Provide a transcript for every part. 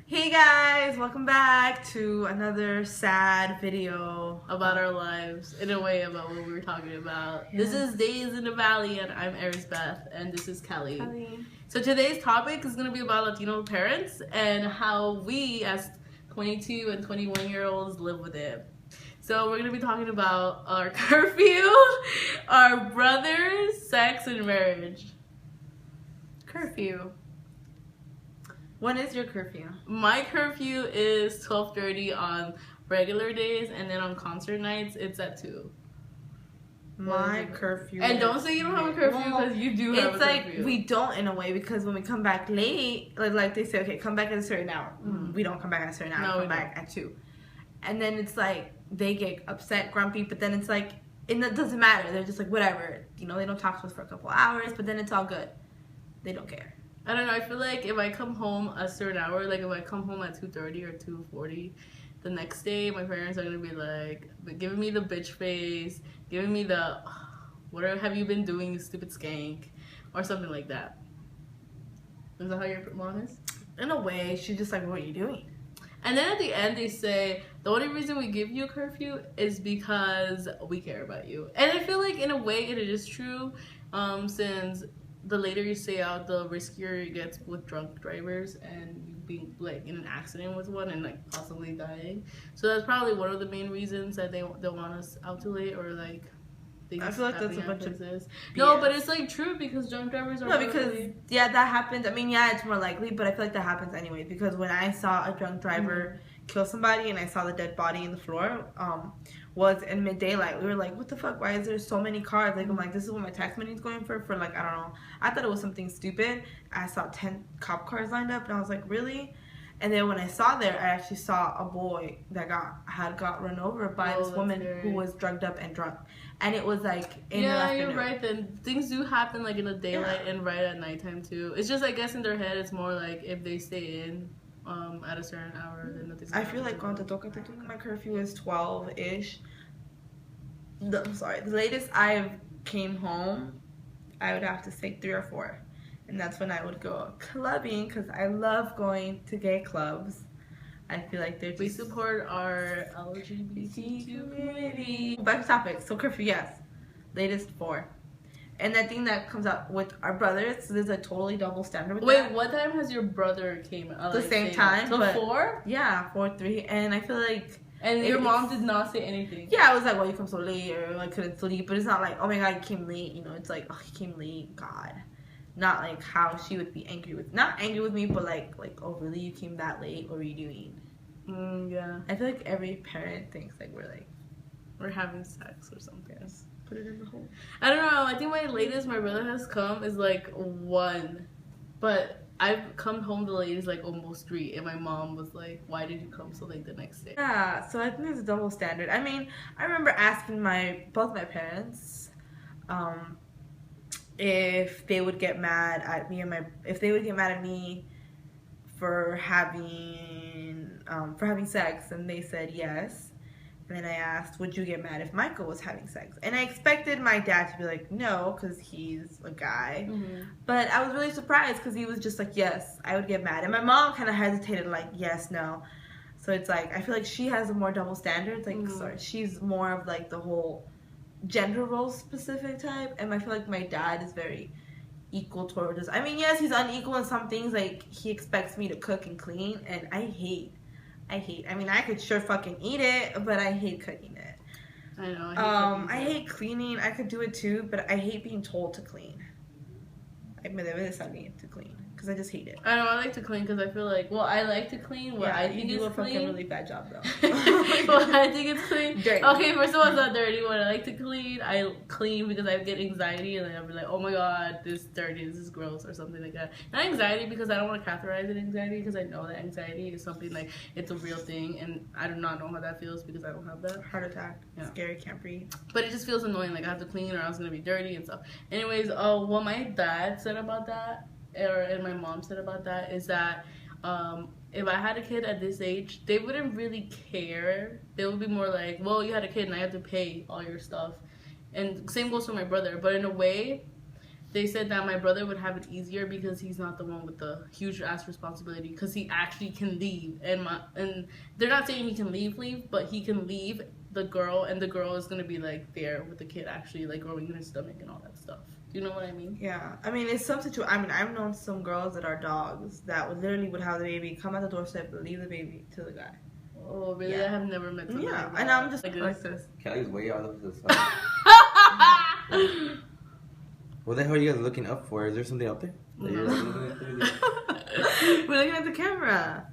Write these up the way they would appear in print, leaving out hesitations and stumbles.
Hey guys, welcome back to another sad video about our lives, in a way about what we were talking about. Yes. This is Days in the Valley, and I'm Beth, and this is Kelly. Kelly. So today's topic is going to be about Latino parents and how we as 22 and 21-year-olds live with it. So we're going to be talking about our curfew, our brothers, sex, and marriage. Curfew. When is your curfew? My curfew is 12:30 on regular days, and then on concert nights it's at 2. My curfew. And don't say you don't have a curfew, because you do have a curfew. It's like we don't, in a way, because when we come back late, like they say, okay, come back at a certain hour. Mm-hmm. We don't come back at a certain hour. No, we come back at 2. And then it's like they get upset, grumpy, but then it's like it doesn't matter. They're just like whatever. You know, they don't talk to us for a couple hours, but then it's all good. They don't care. I don't know, I feel like if I come home a certain hour, like if I come home at 2:30 or 2:40, the next day my parents are going to be like, giving me the bitch face, giving me the, what have you been doing, you stupid skank, or something like that. Is that how your mom is? In a way, she's just like, what are you doing? And then at the end they say, the only reason we give you a curfew is because we care about you. And I feel like in a way it is true, since the later you stay out, the riskier it gets with drunk drivers and you being like in an accident with one and like possibly dying. So that's probably one of the main reasons that they want us out too late, or like things. I feel like that's a bunch of no, but it's like true, because drunk drivers are yeah, that happens. I mean, yeah, it's more likely, but I feel like that happens anyway, because when I saw a drunk driver kill somebody and I saw the dead body in the floor, was in mid daylight. We were like, what the fuck, why is there so many cars? Like, I'm like, this is what my tax money is going for like, I don't know. I thought it was something stupid. I saw 10 cop cars lined up and I was like, really? And then when I saw there, I actually saw a boy that had got run over by this woman who was drugged up and drunk. And it was like in the afternoon. You're right. Then things do happen like in the daylight and right at nighttime too. It's just, I guess in their head it's more like if they stay in at a certain hour, then nothing's I feel like cuando toca my curfew is 12-ish. I'm sorry. The latest I came home, I would have to say 3 or 4. And that's when I would go clubbing, because I love going to gay clubs. I feel like they're just... We support our LGBT community. Back to topic. So curfew, yes. Latest 4. And I think that comes out with our brothers. So there's a totally double standard with that. Wait, what time has your brother came out? The same time. So 4? Yeah, 4, 3. And I feel like... And your mom did not say anything? Yeah, I was like, well, you come so late, or I couldn't sleep. But it's not like, oh my god, you came late. You know, it's like, oh, you came late, god. Not like how she would be angry with... Not angry with me, but like, oh, really? You came that late? What were you doing? Yeah. I feel like every parent thinks like we're having sex or something. Yes. Put it in the hole. I don't know. I think my latest my brother has come is like 1. But I've come home the latest like almost 3. And my mom was like, why did you come so late the next day? Yeah, so I think there's a double standard. I mean, I remember asking both my parents if they would get mad at me for having sex, and they said yes. And then I asked, would you get mad if Michael was having sex? And I expected my dad to be like, no, because he's a guy. But I was really surprised, because he was just like, yes, I would get mad. And my mom kind of hesitated, like, yes, no. So it's like, I feel like she has a more double standards. Like, sorry, she's more of like the whole gender role specific type. And I feel like my dad is very equal towards us. I mean, yes, he's unequal in some things. Like, he expects me to cook and clean, and I hate. I mean, I could sure fucking eat it, but I hate cooking it. I know. I hate cleaning. I could do it too, but I hate being told to clean. I me debe de salir to clean, because I just hate it. I know, I like to clean because I feel like, well, I like to clean what I think is clean. You do a fucking really bad job, though. Well, I think it's clean. Dirty. Okay, first of all, it's not dirty. When I like to clean, I clean because I get anxiety, and then I'll be like, oh my god, this is dirty, this is gross, or something like that. Not anxiety, because I don't want to categorize it anxiety, because I know that anxiety is something like, it's a real thing, and I do not know how that feels because I don't have that. Heart attack. Yeah. Scary, can't breathe. But it just feels annoying, like I have to clean or else it's going to be dirty and stuff. Anyways, what my dad said about that, and my mom said about that, is that if I had a kid at this age, they wouldn't really care. They would be more like, well, you had a kid and I have to pay all your stuff. And same goes for my brother. But in a way, they said that my brother would have it easier because he's not the one with the huge ass responsibility, because he actually can leave, and they're not saying he can leave, but he can leave the girl, and the girl is gonna be like there with the kid actually like growing in her stomach and all that stuff. Do you know what I mean? Yeah, I mean it's some I've known some girls that are dogs that would have the baby, come at the doorstep, leave the baby to the guy. Oh really? Yeah. I have never met someone like that. And I'm just like this. Kelly's way out of this. What the hell are you guys looking up for? Is there something out there? That you're like looking at through the... We're looking at the camera.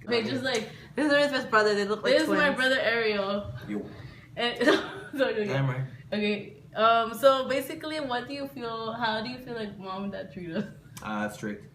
They just like this is his brother. They look like this twins. is my brother Ariel. Yo. And okay. So basically, what do you feel? How do you feel like mom and dad treat us? Strict.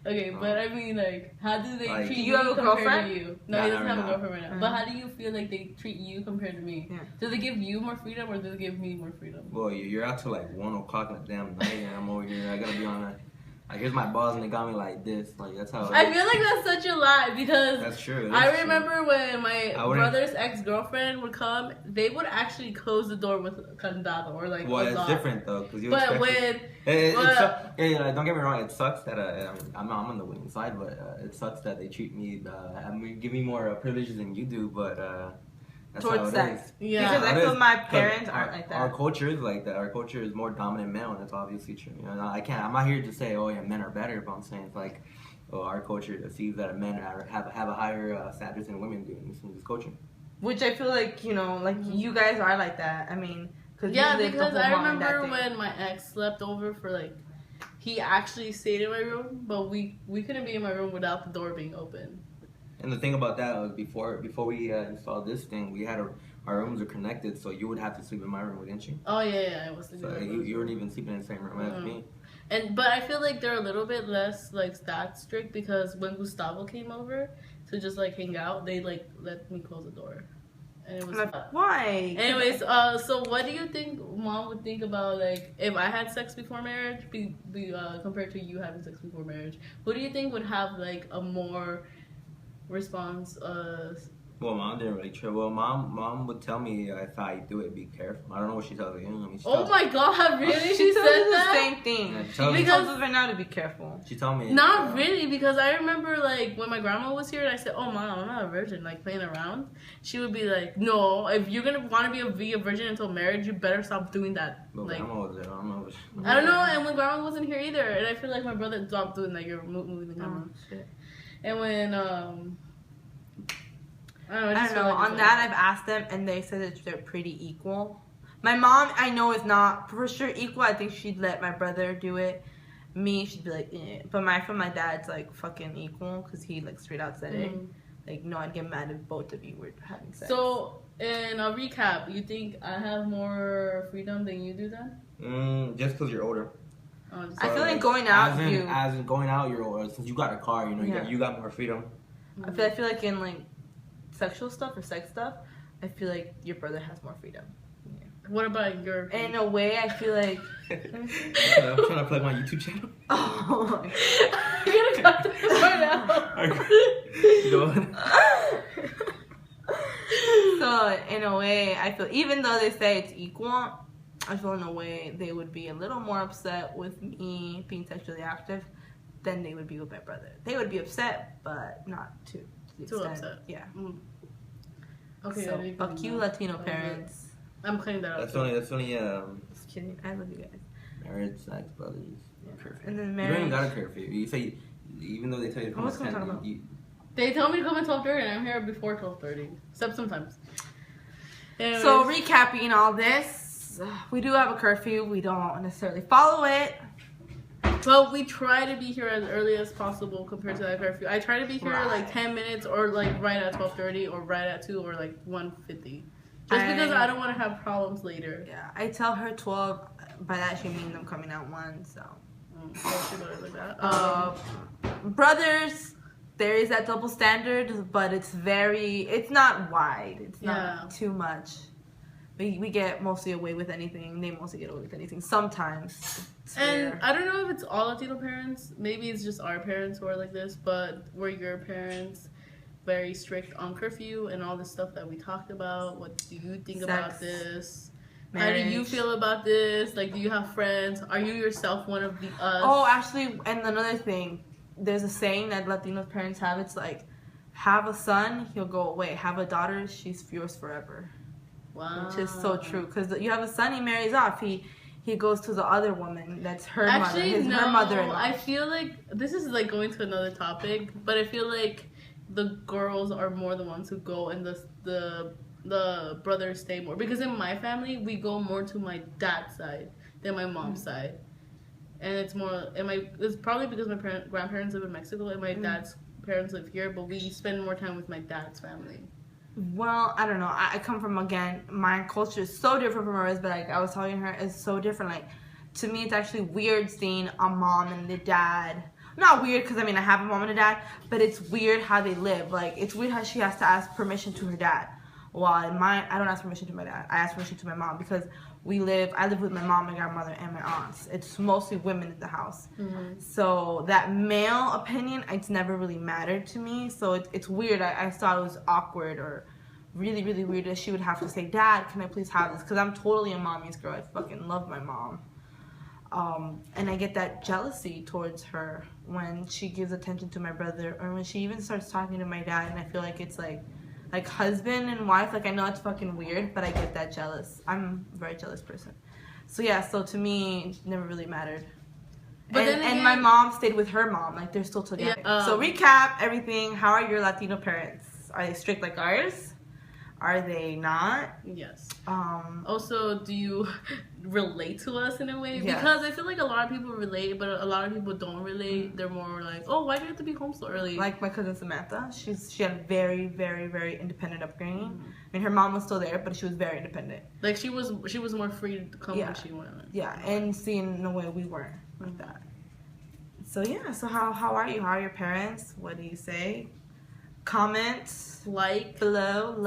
Okay, but I mean, like, how do they like, treat you you have a compared girlfriend? to you? No, he doesn't have a girlfriend right now. Uh-huh. But how do you feel like they treat you compared to me? Yeah. Do they give you more freedom or do they give me more freedom? Well, you're out till like 1 o'clock in the damn night, and I'm over here. I gotta be on that. Like, here's my balls, and they got me like this. Like, that's how. I feel like that's such a lie because That's true. I remember when my wouldn't- brother's ex-girlfriend would come, they would actually close the door with candado or like. Well, a it's lock. different though, because you. But when. Don't get me wrong. It sucks that I'm on the winning side, but it sucks that they treat me. Give me more privileges than you do, but. That's Towards how it sex. is. Yeah. Because I feel my parents our, aren't like that. Our culture is like that. Our culture is more dominant male, and that's obviously true. You know, I'm not here to say, oh yeah, men are better, but I'm saying it's like, oh, our culture sees that men have a higher status than women do in this culture. Which I feel like, you know, like you guys are like that. I mean, Yeah, you live the because whole I mom and dad remember thing. when my ex slept over for like, he actually stayed in my room, but we couldn't be in my room without the door being open. And the thing about that was before we installed this thing, we had our rooms are connected, so you would have to sleep in my room, wouldn't you? Oh yeah, I was sleeping. So you weren't even sleeping in the same room as me. But I feel like they're a little bit less like that strict because when Gustavo came over to just like hang out, they like let me close the door, and it was why? Anyways, so what do you think mom would think about like if I had sex before marriage, compared to you having sex before marriage? Who do you think would have like a more response? Well, mom didn't really care. Well, mom would tell me if I do it, be careful. I don't know what she tells me. I mean, Oh my god, really? She said said that? the same thing. Yeah, She tells us right now to be careful. She told me. Not really, because I remember like when my grandma was here and I said, "Oh mom, I'm not a virgin," like playing around. She would be like, "No, if you're gonna want to be a virgin until marriage, you better stop doing that." But like, grandma was there. I don't know. I don't know. And when grandma wasn't here either, and I feel like my brother stopped doing that. You're moving the camera. Shit. And when I don't know. I don't know. On that, I've asked them, and they said that they're pretty equal. My mom, I know, is not for sure equal. I think she'd let my brother do it. Me, she'd be like, eh. But my dad's like fucking equal because he like straight out said it. Like, no, I'd get mad if both of you were having sex. So, in a recap, you think I have more freedom than you do then? Just because you're older. I feel like going out, as in going out, you're older. Since you got a car, you know, you got more freedom. I feel like in like sexual stuff or sex stuff, I feel like your brother has more freedom. Yeah. What about your? In a way, I feel like. I'm trying to plug my YouTube channel. Oh. You're gonna cut this part out. Go on. So in a way, I feel even though they say it's equal, I feel in a way they would be a little more upset with me being sexually active than they would be with my brother. They would be upset, but not to the extent. Upset. Yeah. Okay. So fuck you, Latino parents. I'm cutting that out. That's only. Just kidding. I love you guys. Marriage, sex, brothers. Yeah. And then You marriage. don't even gotta care for you. You say, even though they tell you to come What's at 10, gonna talk about? They tell me to come at 12:30, and I'm here before 12:30, except sometimes. Anyways. So recapping all this, we do have a curfew. We don't necessarily follow it. But we try to be here as early as possible compared to that curfew. I try to be here like 10 minutes or like right at 12:30 or right at 2 or like 1:50. Just because I don't want to have problems later. Yeah, I tell her 12. By that she means I'm coming out 1. So. Like that. Brothers, there is that double standard, but it's not wide. It's not too much. We get mostly away with anything. They mostly get away with anything. Sometimes. And I don't know if it's all Latino parents. Maybe it's just our parents who are like this. But were your parents very strict on curfew and all the stuff that we talked about? What do you think about this? marriage. How do you feel about this? Like, do you have friends? Are you yourself one of the us? Oh, actually, and another thing, there's a saying that Latino parents have. It's like, have a son, he'll go away. Have a daughter, she's yours forever. Wow. Which is so true. Because you have a son, he marries off. He goes to the other woman that's her mother, her mother-in-law. I feel like this is like going to another topic, but I feel like the girls are more the ones who go and the brothers stay more. Because in my family, we go more to my dad's side than my mom's side. And it's more, it's probably because my grandparents live in Mexico and my dad's parents live here, but we spend more time with my dad's family. Well, I don't know. I come from, again, my culture is so different from hers, but like I was telling her, it's so different. Like, to me, it's actually weird seeing a mom and a dad. Not weird, because I mean, I have a mom and a dad, but it's weird how they live. Like, it's weird how she has to ask permission to her dad. While in mine, I don't ask permission to my dad. I ask permission to my mom, because I live with my mom, my grandmother, and my aunts. It's mostly women in the house. Mm-hmm. So that male opinion, it's never really mattered to me. So it's weird. I thought it was awkward or really, really weird that she would have to say, Dad, can I please have this? Because I'm totally a mommy's girl. I fucking love my mom. And I get that jealousy towards her when she gives attention to my brother, or when she even starts talking to my dad, and I feel like it's like husband and wife. Like, I know it's fucking weird, but I get that jealous. I'm a very jealous person. So yeah, so to me, it never really mattered. But and my mom stayed with her mom. Like, they're still together. Yeah, so recap everything. How are your Latino parents? Are they strict like ours? Are they not? Yes. Also, do you relate to us in a way? Yes. Because I feel like a lot of people relate, but a lot of people don't relate. They're more like, oh, why do you have to be home so early? Like my cousin Samantha. She had a very, very, very independent upbringing. Mm-hmm. I mean, her mom was still there, but she was very independent. Like, she was more free to come when she wanted. Yeah, and seeing the way we weren't like that. So yeah, so how are you? How are your parents? What do you say? Comment, like below,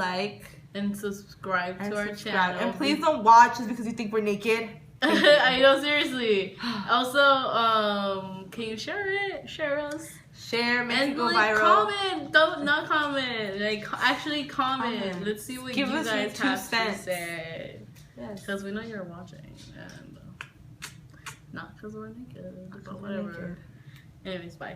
and subscribe to our channel. And please don't watch just because you think we're naked. I know, seriously. Also, can you share it? Share us. Share, make it go like, viral. Comment. Not comment. Like, actually comment. Let's see what you guys have to say. Yes. Because we know you're watching. And not because we're naked, but whatever. Anyways, bye.